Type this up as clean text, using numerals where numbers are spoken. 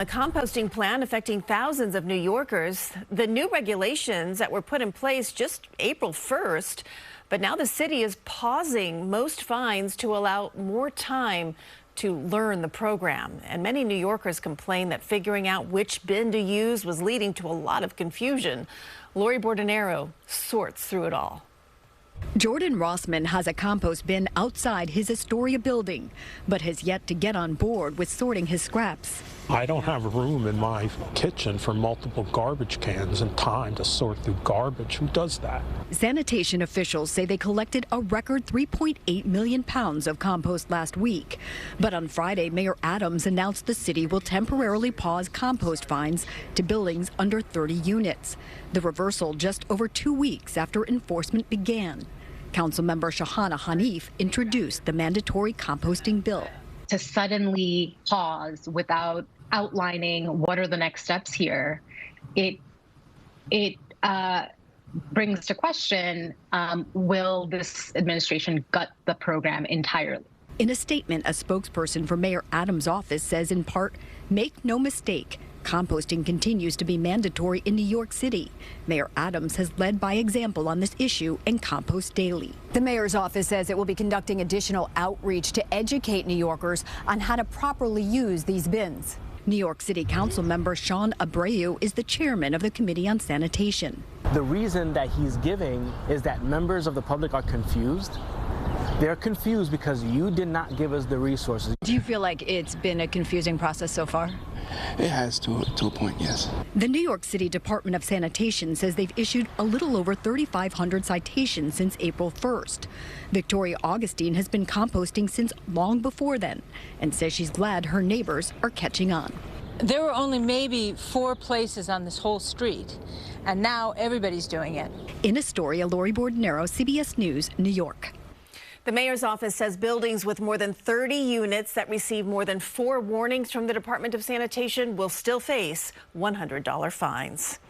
A composting plan affecting thousands of New Yorkers. The new regulations that were put in place just April 1st, but now the city is pausing most fines to allow more time to learn the program. And many New Yorkers complain that figuring out which bin to use was leading to a lot of confusion. Lori Bordonaro sorts through it all. Jordan Rossman has a compost bin outside his Astoria building, but has yet to get on board with sorting his scraps. I don't have room in my kitchen for multiple garbage cans and time to sort through garbage. Who does that? Sanitation officials say they collected a record 3.8 million pounds of compost last week. But on Friday, Mayor Adams announced the city will temporarily pause compost fines to buildings under 30 units. The reversal just over 2 weeks after enforcement began. Councilmember Shahana Hanif introduced the mandatory composting bill. To suddenly pause without outlining what are the next steps here, it brings to question, will this administration gut the program entirely? In a statement, a spokesperson for Mayor Adams' office says in part, make no mistake, composting continues to be mandatory in New York City. Mayor Adams has led by example on this issue and compost daily. The mayor's office says it will be conducting additional outreach to educate New Yorkers on how to properly use these bins. New York City Council member Sean Abreu is the chairman of the Committee on Sanitation. The reason that he's giving is that members of the public are confused. They're confused because you did not give us the resources. Do you feel like it's been a confusing process so far? It has to a point, yes. The New York City Department of Sanitation says they've issued a little over 3,500 citations since April 1st. Victoria Augustine has been composting since long before then and says she's glad her neighbors are catching on. There were only maybe 4 places on this whole street, and now everybody's doing it. In Astoria, Lori Bordonaro, CBS News, New York. The mayor's office says buildings with more than 30 units that receive more than 4 warnings from the Department of Sanitation will still face $100 fines.